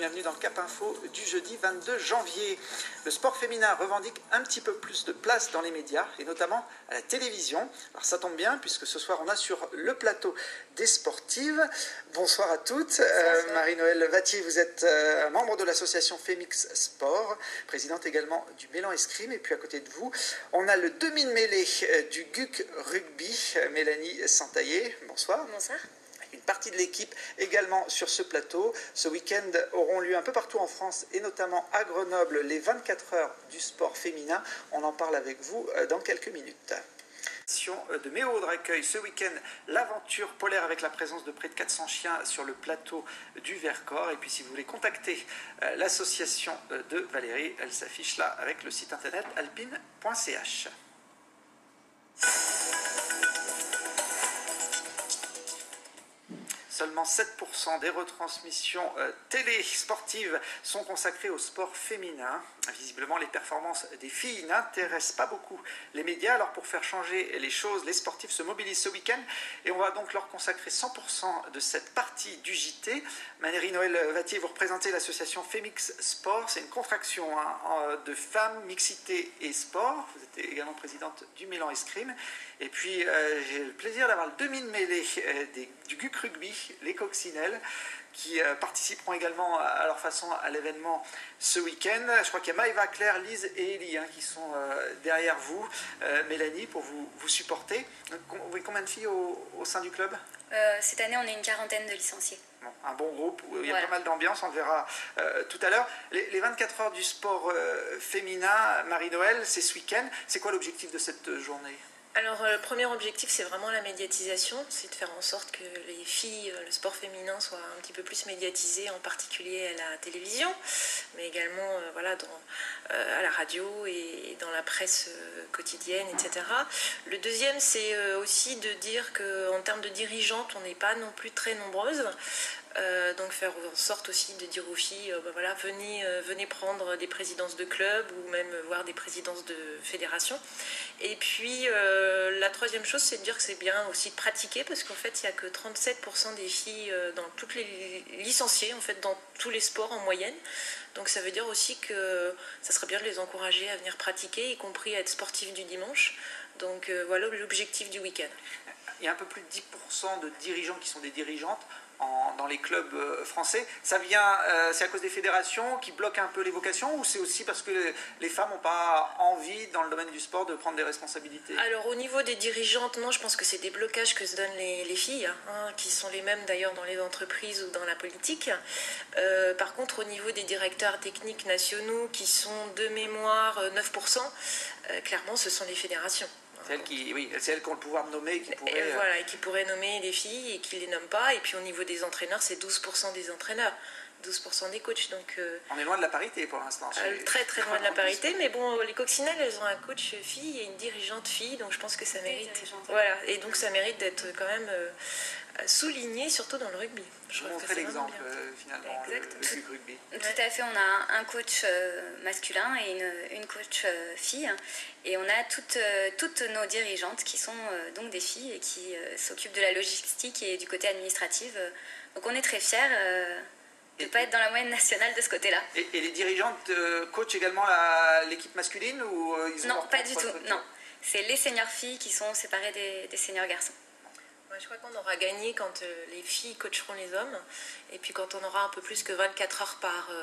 bienvenue dans Cap Info du jeudi 22 janvier. Le sport féminin revendique un petit peu plus de place dans les médias et notamment à la télévision. Alors ça tombe bien puisque ce soir on a sur le plateau des sportives. Bonsoir à toutes. Marie-Noëlle Vattier, vous êtes membre de l'association Femix Sport, présidente également du Mélan Escrime. Et puis à côté de vous, on a le demi-mêlée du GUC Rugby, Mélanie Santaillé. Bonsoir. Bonsoir. Une partie de l'équipe également sur ce plateau. Ce week-end auront lieu un peu partout en France et notamment à Grenoble les 24 heures du sport féminin. On en parle avec vous dans quelques minutes. De Méo accueille ce week-end l'aventure polaire avec la présence de près de 400 chiens sur le plateau du Vercors. Et puis si vous voulez contacter l'association de Valérie, elle s'affiche là avec le site internet alpine.ch. Seulement 7% des retransmissions télé sportives sont consacrées au sport féminin. Visiblement, les performances des filles n'intéressent pas beaucoup les médias. Alors pour faire changer les choses, les sportifs se mobilisent ce week-end et on va donc leur consacrer 100% de cette partie du JT. Marie-Noëlle Vattier, vous représentez l'association Femix Sport. C'est une contraction de femmes, mixité et sport. Vous êtes également présidente du Mélan Escrime. Et puis j'ai le plaisir d'avoir le demi-mêlée du GUC Rugby, les coccinelles, qui participeront également à leur façon à l'événement ce week-end. Je crois qu'il y a Maëva, Claire, Lise et Élie qui sont derrière vous, Mélanie, pour vous supporter. Combien de filles au sein du club? Cette année, on est une quarantaine de licenciés. Bon, un bon groupe, où il y a pas mal d'ambiance, on le verra tout à l'heure. Les 24 heures du sport féminin, Marie-Noëlle, c'est ce week-end. C'est quoi l'objectif de cette journée? Alors le premier objectif, c'est vraiment la médiatisation, c'est de faire en sorte que les filles, le sport féminin soit un petit peu plus médiatisé, en particulier à la télévision, mais également à la radio et dans la presse quotidienne, etc. Le deuxième, c'est aussi de dire qu'en termes de dirigeantes, on n'est pas non plus très nombreuses. Donc faire en sorte aussi de dire aux filles venez prendre des présidences de clubs ou même voir des présidences de fédérations. Et puis la troisième chose, c'est de dire que c'est bien aussi de pratiquer, parce qu'en fait il n'y a que 37% des filles dans toutes les licenciées, en fait dans tous les sports en moyenne. Donc ça veut dire aussi que ça serait bien de les encourager à venir pratiquer, y compris à être sportives du dimanche. Donc voilà l'objectif du week-end. Il y a un peu plus de 10% de dirigeants qui sont des dirigeantes dans les clubs français. Ça vient, c'est à cause des fédérations qui bloquent un peu les vocations, ou c'est aussi parce que les femmes n'ont pas envie, dans le domaine du sport, de prendre des responsabilités? Alors au niveau des dirigeantes, non, je pense que c'est des blocages que se donnent les filles, qui sont les mêmes d'ailleurs dans les entreprises ou dans la politique. Par contre, au niveau des directeurs techniques nationaux, qui sont de mémoire 9%, clairement ce sont les fédérations. C'est elles qui ont le pouvoir de nommer et qui pourraient... Et qui pourraient nommer des filles et qui ne les nomment pas. Et puis au niveau des entraîneurs, c'est 12% des entraîneurs, 12% des coachs. Donc, on est loin de la parité pour l'instant. Très très loin de la parité, mais bon, les coccinelles, elles ont un coach fille et une dirigeante fille, donc je pense que ça mérite. Voilà, et donc ça mérite d'être quand même souligné, surtout dans le rugby. Je montrer l'exemple finalement, le rugby. Tout à fait, on a un coach masculin et une coach fille, et on a toutes nos dirigeantes qui sont donc des filles et qui s'occupent de la logistique et du côté administratif. Donc on est très fiers de ne pas être dans la moyenne nationale de ce côté-là. Et les dirigeantes coachent également l'équipe masculine ou ils ont Non, pas du tout, non. C'est les seniors filles qui sont séparées des seniors garçons. Je crois qu'on aura gagné quand les filles coacheront les hommes, et puis quand on aura un peu plus que 24 heures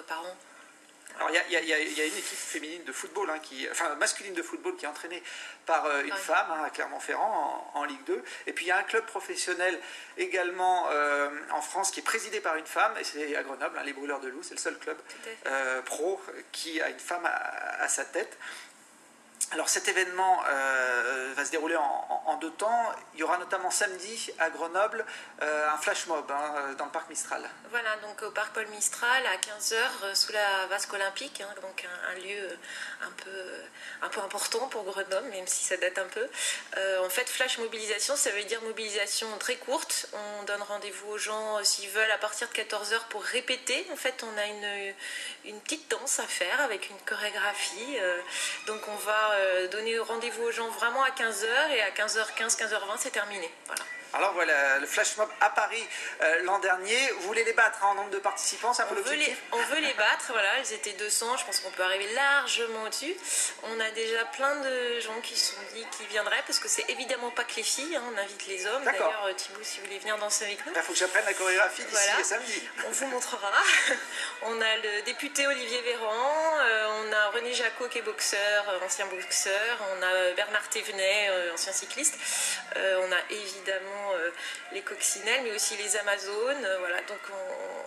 par an. Alors il y a une équipe féminine de football, masculine de football, qui est entraînée par une femme à Clermont-Ferrand en Ligue 2. Et puis il y a un club professionnel également en France qui est présidé par une femme, et c'est à Grenoble, les Brûleurs de Loups, c'est le seul club pro qui a une femme à sa tête. Alors cet événement va se dérouler en deux temps. Il y aura notamment samedi à Grenoble un flash mob dans le parc Mistral. Voilà, donc au parc Paul Mistral à 15h sous la vasque olympique, donc un lieu un peu important pour Grenoble, même si ça date un peu. En fait, flash mobilisation, ça veut dire mobilisation très courte. On donne rendez-vous aux gens s'ils veulent à partir de 14h pour répéter. En fait, on a une petite danse à faire avec une chorégraphie. Donc on va donné rendez-vous aux gens vraiment à 15 h et à 15h15, 15h20, c'est terminé. Voilà. Alors voilà, le flash mob à Paris l'an dernier, vous voulez les battre en nombre de participants, c'est un peu l'objectif? On veut les battre, voilà, ils étaient 200, je pense qu'on peut arriver largement au-dessus. On a déjà plein de gens qui se sont dit qu'ils viendraient, parce que c'est évidemment pas que les filles, hein, on invite les hommes. D'ailleurs, Thibaut, si vous voulez venir danser avec nous. Il faut que j'apprenne la chorégraphie d'ici samedi. On vous montrera. On a le député Olivier Véran, on a René Jacot qui est boxeur, ancien boxeur, on a Bernard Thévenet, ancien cycliste, on a évidemment les coccinelles, mais aussi les Amazones. Voilà, donc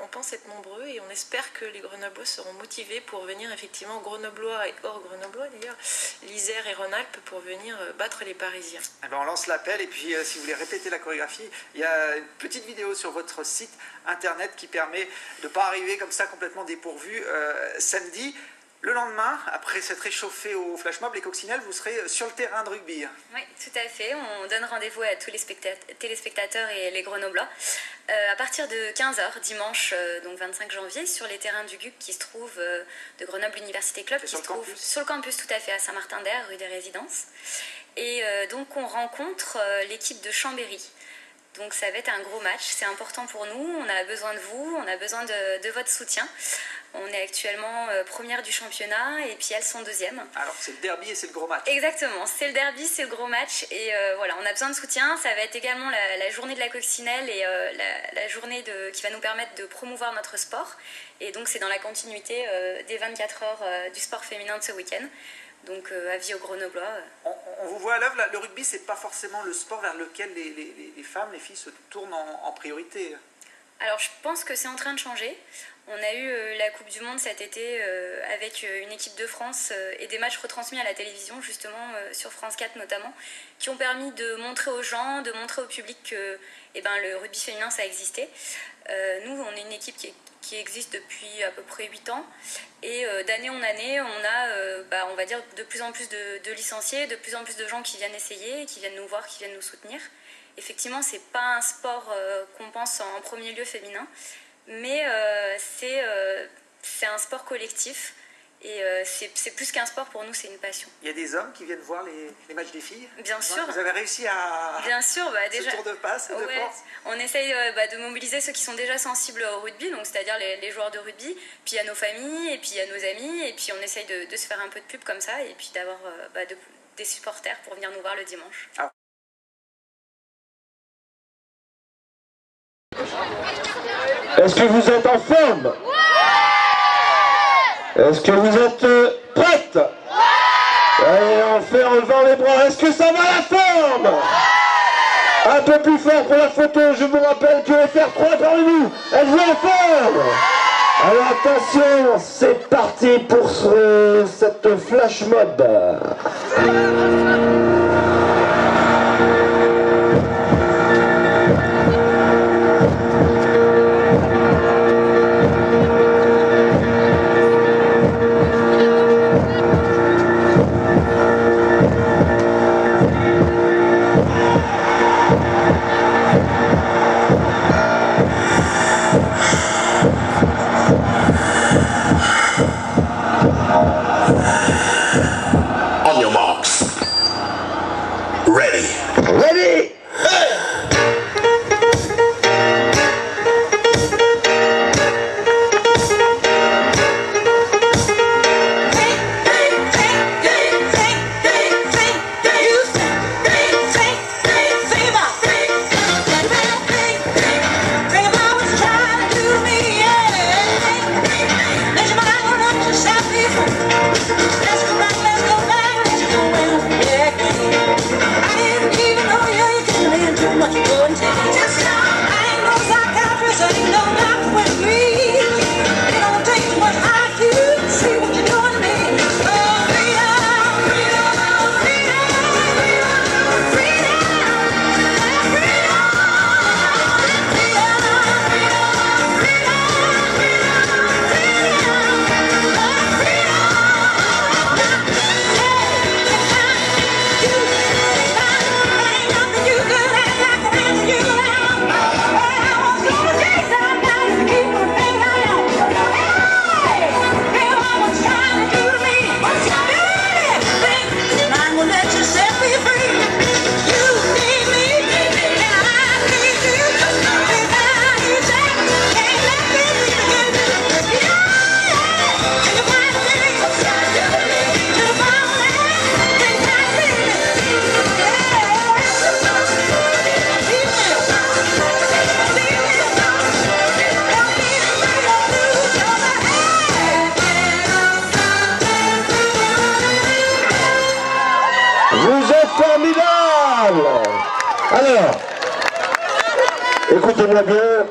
on pense être nombreux et on espère que les Grenoblois seront motivés pour venir effectivement Grenoblois et hors Grenoblois d'ailleurs, l'Isère et Rhône-Alpes pour venir battre les Parisiens. Eh ben on lance l'appel et puis si vous voulez répéter la chorégraphie, il y a une petite vidéo sur votre site internet qui permet de ne pas arriver comme ça complètement dépourvu samedi. Le lendemain, après s'être réchauffé au flash mob, les coccinelles, vous serez sur le terrain de rugby. Oui, tout à fait. On donne rendez-vous à tous les téléspectateurs et les Grenoblois à partir de 15 h dimanche, donc 25 janvier, sur les terrains du GUC qui se trouvent de Grenoble Université Club, qui se trouve sur le campus tout à fait à Saint-Martin-d'Air, rue des Résidences. Et donc on rencontre l'équipe de Chambéry. Donc ça va être un gros match, c'est important pour nous, on a besoin de vous, on a besoin de votre soutien. On est actuellement première du championnat et puis elles sont deuxième. Alors c'est le derby et c'est le gros match. Exactement, c'est le derby, c'est le gros match et voilà, on a besoin de soutien. Ça va être également la journée de la coccinelle et la journée qui va nous permettre de promouvoir notre sport. Et donc c'est dans la continuité des 24 heures du sport féminin de ce week-end. Donc avis aux Grenoblois. On vous voit à l'œuvre, le rugby c'est pas forcément le sport vers lequel les femmes, les filles se tournent en priorité. Alors je pense que c'est en train de changer. On a eu la Coupe du Monde cet été avec une équipe de France et des matchs retransmis à la télévision, justement sur France 4 notamment, qui ont permis de montrer aux gens, de montrer au public que le rugby féminin ça existait. Nous, on est une équipe qui existe depuis à peu près 8 ans et d'année en année, on a on va dire de plus en plus de licenciés, de plus en plus de gens qui viennent essayer, qui viennent nous voir, qui viennent nous soutenir. Effectivement, c'est pas un sport qu'on pense en premier lieu féminin, mais c'est un sport collectif et c'est plus qu'un sport pour nous, c'est une passion. Il y a des hommes qui viennent voir les matchs des filles? Bien sûr. Vous avez réussi à bien sûr, déjà, ce tour de passe et de force? On essaye de mobiliser ceux qui sont déjà sensibles au rugby, donc c'est-à-dire les joueurs de rugby, puis à nos familles, et puis à nos amis, et puis on essaye de se faire un peu de pub comme ça, et puis d'avoir des supporters pour venir nous voir le dimanche. Est-ce que vous êtes en forme? Ouais! Est-ce que vous êtes prête? Ouais! Allez, on fait en levant les bras. Est-ce que ça va la forme? Ouais! Un peu plus fort pour la photo. Je vous rappelle que FR3 parmi nous, elle joue en forme. Alors attention, c'est parti pour cette flash mob. On your marks. Écoutez-moi bien.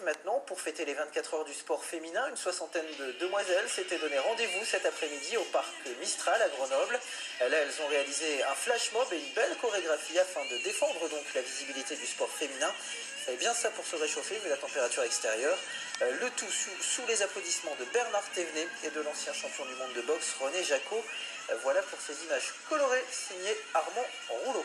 Maintenant, pour fêter les 24 heures du sport féminin, une soixantaine de demoiselles s'étaient donné rendez-vous cet après-midi au parc Mistral à Grenoble. Là, elles ont réalisé un flash mob et une belle chorégraphie afin de défendre donc la visibilité du sport féminin. Il fallait bien ça pour se réchauffer vu la température extérieure. Le tout sous les applaudissements de Bernard Thévenet et de l'ancien champion du monde de boxe René Jacot. Voilà pour ces images colorées signées Armand Rouleau.